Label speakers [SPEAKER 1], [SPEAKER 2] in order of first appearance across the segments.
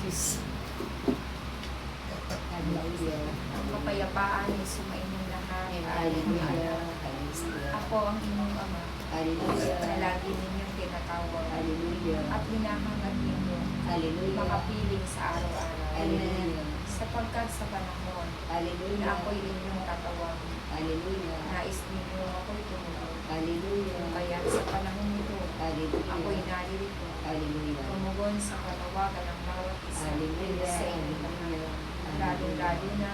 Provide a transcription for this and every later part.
[SPEAKER 1] Diyos.
[SPEAKER 2] Ang kapayapaan ay sumainyong lahat.
[SPEAKER 1] Hallelujah.
[SPEAKER 2] Ako ang inyong Ama,
[SPEAKER 1] Hallelujah.
[SPEAKER 2] na lagi ninyong tinatawag
[SPEAKER 1] Hallelujah.
[SPEAKER 2] at hinahangad ninyo
[SPEAKER 1] Hallelujah.
[SPEAKER 2] makapiling sa araw-araw.
[SPEAKER 1] Hallelujah.
[SPEAKER 2] Sapagkat sa panahon na
[SPEAKER 1] Hallelujah.
[SPEAKER 2] ako'y inyong tatawagin,
[SPEAKER 1] Hallelujah.
[SPEAKER 2] nais ninyo ako'y tumugon.
[SPEAKER 1] Hallelujah.
[SPEAKER 2] Kaya sa panahon nito,
[SPEAKER 1] Hallelujah.
[SPEAKER 2] ako'y naririto,
[SPEAKER 1] Hallelujah.
[SPEAKER 2] tumugon sa panawagan ng bawat isa
[SPEAKER 1] Hallelujah.
[SPEAKER 2] sa inyong lahat. Lalo-lalo na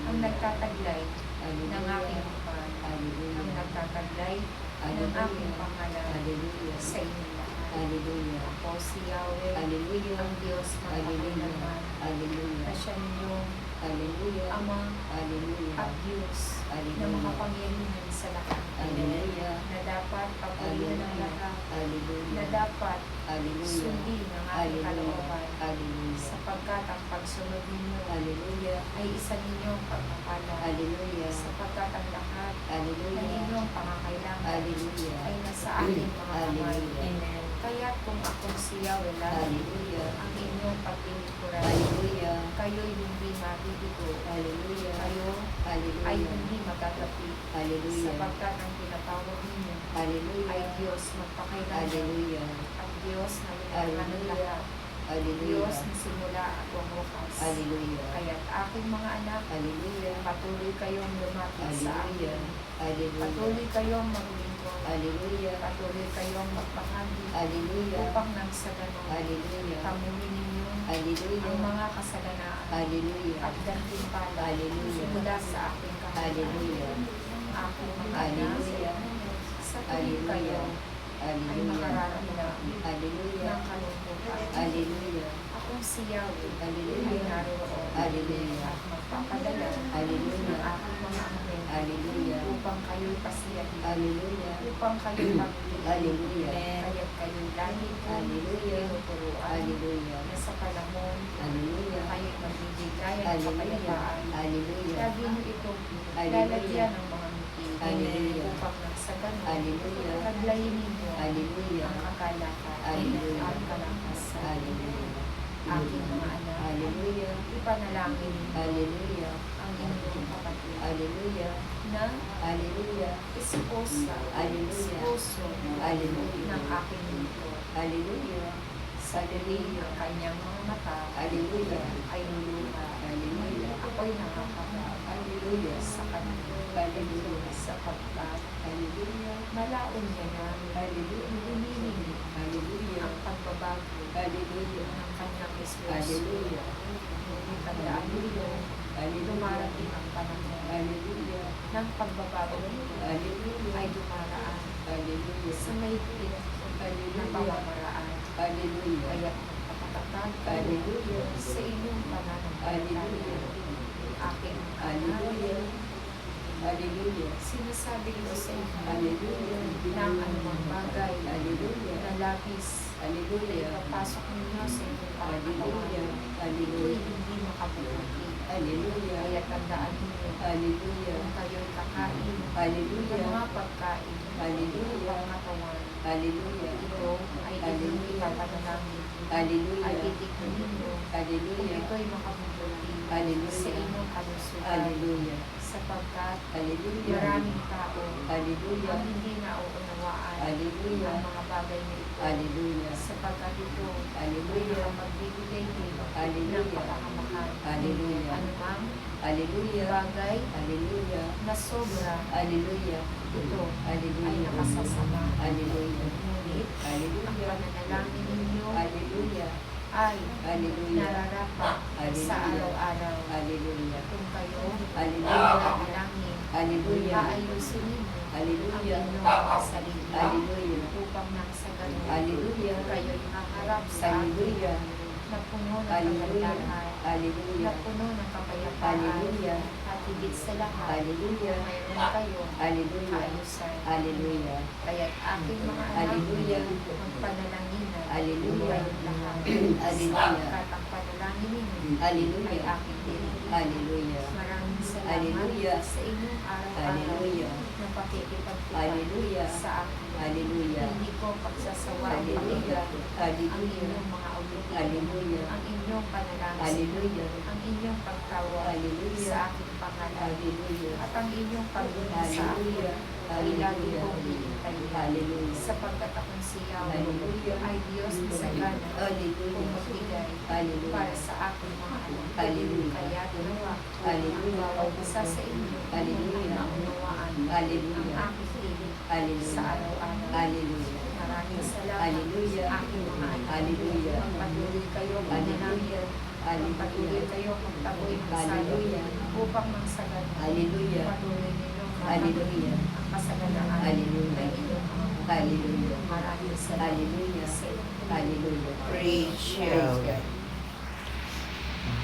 [SPEAKER 2] ang nagtataglay ng aking hukman, ang nagtataglay ng aking pangalan
[SPEAKER 1] Hallelujah.
[SPEAKER 2] sa inyong lahat.
[SPEAKER 1] Hallelujah.
[SPEAKER 2] Ako si Yahweh,
[SPEAKER 1] Hallelujah.
[SPEAKER 2] ang Diyos ng
[SPEAKER 1] Hallelujah.
[SPEAKER 2] kapayapaan, na
[SPEAKER 1] Hallelujah.
[SPEAKER 2] siya ninyong
[SPEAKER 1] Hallelujah.
[SPEAKER 2] Ama
[SPEAKER 1] Hallelujah.
[SPEAKER 2] at Diyos na
[SPEAKER 1] Hallelujah.
[SPEAKER 2] makapangyarihan sa lahat,
[SPEAKER 1] Hallelujah.
[SPEAKER 2] na dapat papurihan ng lahat, na
[SPEAKER 1] Hallelujah.
[SPEAKER 2] dapat
[SPEAKER 1] Hallelujah.
[SPEAKER 2] sundin ang aking
[SPEAKER 1] Hallelujah.
[SPEAKER 2] kalooban,
[SPEAKER 1] Hallelujah.
[SPEAKER 2] sapagkat ang pagsunod ninyo
[SPEAKER 1] Hallelujah.
[SPEAKER 2] ay isa ninyong pagpapala,
[SPEAKER 1] Hallelujah.
[SPEAKER 2] sapagkat ang lahat ng
[SPEAKER 1] Hallelujah.
[SPEAKER 2] inyong pangangailangan
[SPEAKER 1] Hallelujah.
[SPEAKER 2] ay nasa aking mga kamay.
[SPEAKER 1] Hallelujah.
[SPEAKER 2] Kaya kung akong si Yahweh lang
[SPEAKER 1] Hallelujah.
[SPEAKER 2] ang inyong paglilingkuran,
[SPEAKER 1] Hallelujah.
[SPEAKER 2] kayo'y hindi mabibigo,
[SPEAKER 1] Hallelujah.
[SPEAKER 2] kayo
[SPEAKER 1] Hallelujah.
[SPEAKER 2] ay hindi magkakapi,
[SPEAKER 1] Hallelujah.
[SPEAKER 2] sapagkat ang tinatawag ninyo
[SPEAKER 1] Hallelujah.
[SPEAKER 2] ay Diyos magpakailanman
[SPEAKER 1] Hallelujah.
[SPEAKER 2] at Diyos na linangan ng lahat, Diyos
[SPEAKER 1] Hallelujah.
[SPEAKER 2] na simula at wawakas.
[SPEAKER 1] Hallelujah.
[SPEAKER 2] Kaya't aking mga anak,
[SPEAKER 1] Hallelujah.
[SPEAKER 2] patuloy kayong lumapit sa
[SPEAKER 1] Hallelujah.
[SPEAKER 2] akin,
[SPEAKER 1] Hallelujah.
[SPEAKER 2] patuloy kayong maglingkod,
[SPEAKER 1] Hallelujah.
[SPEAKER 2] patuloy kayong magpahagi,
[SPEAKER 1] Hallelujah.
[SPEAKER 2] upang nang sa ganon,
[SPEAKER 1] Hallelujah.
[SPEAKER 2] kamunin ninyo
[SPEAKER 1] Hallelujah.
[SPEAKER 2] ang mga kasalanaan
[SPEAKER 1] Hallelujah.
[SPEAKER 2] at gantimpala
[SPEAKER 1] Hallelujah.
[SPEAKER 2] mula sa aking kamay.
[SPEAKER 1] Hallelujah.
[SPEAKER 2] Aking mga anak,
[SPEAKER 1] Hallelujah.
[SPEAKER 2] sa tuwing kayo ay
[SPEAKER 1] Hallelujah.
[SPEAKER 2] makararamdam
[SPEAKER 1] Hallelujah.
[SPEAKER 2] ng kalungkutan.
[SPEAKER 1] Hallelujah.
[SPEAKER 2] Akong si Yahweh ay
[SPEAKER 1] Hallelujah.
[SPEAKER 2] naroon
[SPEAKER 1] Hallelujah.
[SPEAKER 2] at magpapadala
[SPEAKER 1] Hallelujah.
[SPEAKER 2] ng aking mga anghel
[SPEAKER 1] Hallelujah.
[SPEAKER 2] upang kayo'y pasiyahin,
[SPEAKER 1] Hallelujah.
[SPEAKER 2] upang kayo'y pagpiliin,
[SPEAKER 1] Hallelujah.
[SPEAKER 2] kaya't kayo'y lagi kong
[SPEAKER 1] Hallelujah.
[SPEAKER 2] tinuturuan
[SPEAKER 1] Hallelujah.
[SPEAKER 2] na sa panahon
[SPEAKER 1] Hallelujah.
[SPEAKER 2] kayo'y magbibigayan ng
[SPEAKER 1] Hallelujah.
[SPEAKER 2] kapayapaan.
[SPEAKER 1] Hallelujah.
[SPEAKER 2] Lagi niyo itong
[SPEAKER 1] Hallelujah.
[SPEAKER 2] lalagyan ng mga ngiti
[SPEAKER 1] Hallelujah.
[SPEAKER 2] upang nang sa ganun,
[SPEAKER 1] Hallelujah.
[SPEAKER 2] taglayin ninyo
[SPEAKER 1] Hallelujah.
[SPEAKER 2] ang kagalakan
[SPEAKER 1] Hallelujah.
[SPEAKER 2] at kalakasan.
[SPEAKER 1] Hallelujah.
[SPEAKER 2] Aking mga anak,
[SPEAKER 1] Hallelujah.
[SPEAKER 2] ipanalangin ninyo
[SPEAKER 1] Hallelujah.
[SPEAKER 2] ang inyong kapatid
[SPEAKER 1] Hallelujah.
[SPEAKER 2] na
[SPEAKER 1] Hallelujah.
[SPEAKER 2] esposa,
[SPEAKER 1] Hallelujah.
[SPEAKER 2] esposo
[SPEAKER 1] Hallelujah.
[SPEAKER 2] ng aking lingkod.
[SPEAKER 1] Hallelujah.
[SPEAKER 2] Sa dilim ng kanyang mga mata
[SPEAKER 1] Hallelujah.
[SPEAKER 2] ay luluha.
[SPEAKER 1] Hallelujah.
[SPEAKER 2] Ako'y nakakapa
[SPEAKER 1] Hallelujah.
[SPEAKER 2] sa kanila
[SPEAKER 1] Hallelujah.
[SPEAKER 2] sapagkat
[SPEAKER 1] Hallelujah.
[SPEAKER 2] malaon niya na
[SPEAKER 1] Hallelujah.
[SPEAKER 2] hinihiling
[SPEAKER 1] Hallelujah.
[SPEAKER 2] ang pagbabago
[SPEAKER 1] Hallelujah.
[SPEAKER 2] ng kanyang esposo.
[SPEAKER 1] Hallelujah.
[SPEAKER 2] Ngunit tandaan ninyo, dumarating ang panahon
[SPEAKER 1] Hallelujah.
[SPEAKER 2] ng pagbabago nito
[SPEAKER 1] Hallelujah.
[SPEAKER 2] ay dumaraan
[SPEAKER 1] Hallelujah.
[SPEAKER 2] sa mahigpit na pamamaraan.
[SPEAKER 1] Hallelujah.
[SPEAKER 2] Kaya magpapatatag kayo
[SPEAKER 1] Hallelujah.
[SPEAKER 2] sa inyong pananampalataya.
[SPEAKER 1] Hallelujah.
[SPEAKER 2] Aking
[SPEAKER 1] Hallelujah. Hallelujah.
[SPEAKER 2] sinasabi ko sa inyo
[SPEAKER 1] Hallelujah.
[SPEAKER 2] na ang anumang bagay
[SPEAKER 1] Hallelujah.
[SPEAKER 2] na labis na
[SPEAKER 1] Hallelujah.
[SPEAKER 2] ipapasok ninyo sa inyong
[SPEAKER 1] Hallelujah.
[SPEAKER 2] pananampalataya ito'y
[SPEAKER 1] Hallelujah.
[SPEAKER 2] hindi makabubuti.
[SPEAKER 1] Hallelujah.
[SPEAKER 2] Kaya tandaan ninyo
[SPEAKER 1] Hallelujah.
[SPEAKER 2] kung kayo'y kakain ng
[SPEAKER 1] Hallelujah.
[SPEAKER 2] mga pagkain
[SPEAKER 1] Hallelujah.
[SPEAKER 2] upang katawan,
[SPEAKER 1] Hallelujah.
[SPEAKER 2] ito ay inyong ipapanalangin. Ay
[SPEAKER 1] Hallelujah.
[SPEAKER 2] itignan ninyo kung
[SPEAKER 1] Hallelujah.
[SPEAKER 2] ito'y makabubuti
[SPEAKER 1] Hallelujah.
[SPEAKER 2] sa inyong kalusugan,
[SPEAKER 1] Hallelujah.
[SPEAKER 2] sapagkat
[SPEAKER 1] Hallelujah.
[SPEAKER 2] maraming tao
[SPEAKER 1] Hallelujah.
[SPEAKER 2] ang hindi nauunawaan
[SPEAKER 1] Hallelujah.
[SPEAKER 2] ang mga bagay na ito,
[SPEAKER 1] Hallelujah.
[SPEAKER 2] sapagkat ito ay
[SPEAKER 1] Hallelujah.
[SPEAKER 2] magbibigay din ng
[SPEAKER 1] Hallelujah.
[SPEAKER 2] kapahamakan.
[SPEAKER 1] Hallelujah.
[SPEAKER 2] Anumang
[SPEAKER 1] Hallelujah.
[SPEAKER 2] bagay
[SPEAKER 1] Hallelujah.
[SPEAKER 2] na sobra,
[SPEAKER 1] Hallelujah.
[SPEAKER 2] ito ay
[SPEAKER 1] Hallelujah.
[SPEAKER 2] nakasasama.
[SPEAKER 1] Hallelujah.
[SPEAKER 2] Ngunit ang
[SPEAKER 1] Hallelujah.
[SPEAKER 2] pananalangin ninyo
[SPEAKER 1] Hallelujah.
[SPEAKER 2] ay
[SPEAKER 1] Hallelujah.
[SPEAKER 2] nararapat sa
[SPEAKER 1] Hallelujah.
[SPEAKER 2] araw-araw.
[SPEAKER 1] Hallelujah.
[SPEAKER 2] Kung kayo
[SPEAKER 1] Hallelujah.
[SPEAKER 2] nananalangin,
[SPEAKER 1] Hallelujah.
[SPEAKER 2] aayusin ninyo ang
[SPEAKER 1] Hallelujah.
[SPEAKER 2] inyong mga sarili
[SPEAKER 1] Hallelujah.
[SPEAKER 2] upang nang sa ganun
[SPEAKER 1] Hallelujah.
[SPEAKER 2] kayo'y haharap sa akin
[SPEAKER 1] Hallelujah.
[SPEAKER 2] na puno ng
[SPEAKER 1] Hallelujah.
[SPEAKER 2] kagandahan, na
[SPEAKER 1] Hallelujah.
[SPEAKER 2] puno ng kapayapaan,
[SPEAKER 1] Hallelujah.
[SPEAKER 2] at higit sa lahat,
[SPEAKER 1] Hallelujah.
[SPEAKER 2] mayroon kayo
[SPEAKER 1] Hallelujah.
[SPEAKER 2] kaayusan.
[SPEAKER 1] Hallelujah.
[SPEAKER 2] Kaya't aking mga anak,
[SPEAKER 1] Hallelujah.
[SPEAKER 2] magpanalanginan
[SPEAKER 1] Hallelujah.
[SPEAKER 2] kayong lahat.
[SPEAKER 1] Hallelujah.
[SPEAKER 2] Sapagkat ang panalangin ninyo ay
[SPEAKER 1] Hallelujah.
[SPEAKER 2] aking dirinig.
[SPEAKER 1] Hallelujah.
[SPEAKER 2] Maraming salamat
[SPEAKER 1] Hallelujah.
[SPEAKER 2] sa inyong araw-araw
[SPEAKER 1] Hallelujah.
[SPEAKER 2] na pakikipagtipag
[SPEAKER 1] Hallelujah.
[SPEAKER 2] sa akin.
[SPEAKER 1] Hallelujah.
[SPEAKER 2] Hindi ko pagsasawang
[SPEAKER 1] Hallelujah.
[SPEAKER 2] pakinggan ang
[SPEAKER 1] Hallelujah.
[SPEAKER 2] inyong mga audition,
[SPEAKER 1] Hallelujah.
[SPEAKER 2] ang inyong inyong panalangin,
[SPEAKER 1] Hallelujah.
[SPEAKER 2] ang inyong pagtawag
[SPEAKER 1] Hallelujah.
[SPEAKER 2] sa aking pangalan,
[SPEAKER 1] Hallelujah.
[SPEAKER 2] at ang inyong pagbuna sa akin
[SPEAKER 1] Hallelujah.
[SPEAKER 2] ay lagi kong iintayin.
[SPEAKER 1] Hallelujah.
[SPEAKER 2] Sapagkat akong si Yahweh
[SPEAKER 1] Hallelujah.
[SPEAKER 2] ay Diyos na sagana kung
[SPEAKER 1] Hallelujah.
[SPEAKER 2] magbigay
[SPEAKER 1] Hallelujah.
[SPEAKER 2] para sa aking mga anak.
[SPEAKER 1] Hallelujah.
[SPEAKER 2] Kaya ginawa ko ang
[SPEAKER 1] Hallelujah.
[SPEAKER 2] bawat isa sa inyo
[SPEAKER 1] Hallelujah.
[SPEAKER 2] na unawaan
[SPEAKER 1] Hallelujah.
[SPEAKER 2] ang aking hilig
[SPEAKER 1] Hallelujah.
[SPEAKER 2] sa araw-araw.
[SPEAKER 1] Hallelujah.
[SPEAKER 2] Maraming salamat,
[SPEAKER 1] Hallelujah.
[SPEAKER 2] aking mga anak.
[SPEAKER 1] Hallelujah.
[SPEAKER 2] Magpatuloy kayo
[SPEAKER 1] Hallelujah.
[SPEAKER 2] manalangin. Magpatuloy kayo magtaboy ng salot
[SPEAKER 1] Hallelujah.
[SPEAKER 2] upang mangsagad.
[SPEAKER 1] Hallelujah.
[SPEAKER 2] Patuloy ninyong
[SPEAKER 1] Hallelujah.
[SPEAKER 2] ang kasagalaan
[SPEAKER 1] Hallelujah.
[SPEAKER 2] ng inyong mga
[SPEAKER 1] Hallelujah.
[SPEAKER 2] maraming salamat
[SPEAKER 1] Hallelujah.
[SPEAKER 2] sa inyo.
[SPEAKER 1] Hallelujah.
[SPEAKER 3] Praise
[SPEAKER 1] Praise
[SPEAKER 3] you.
[SPEAKER 1] God.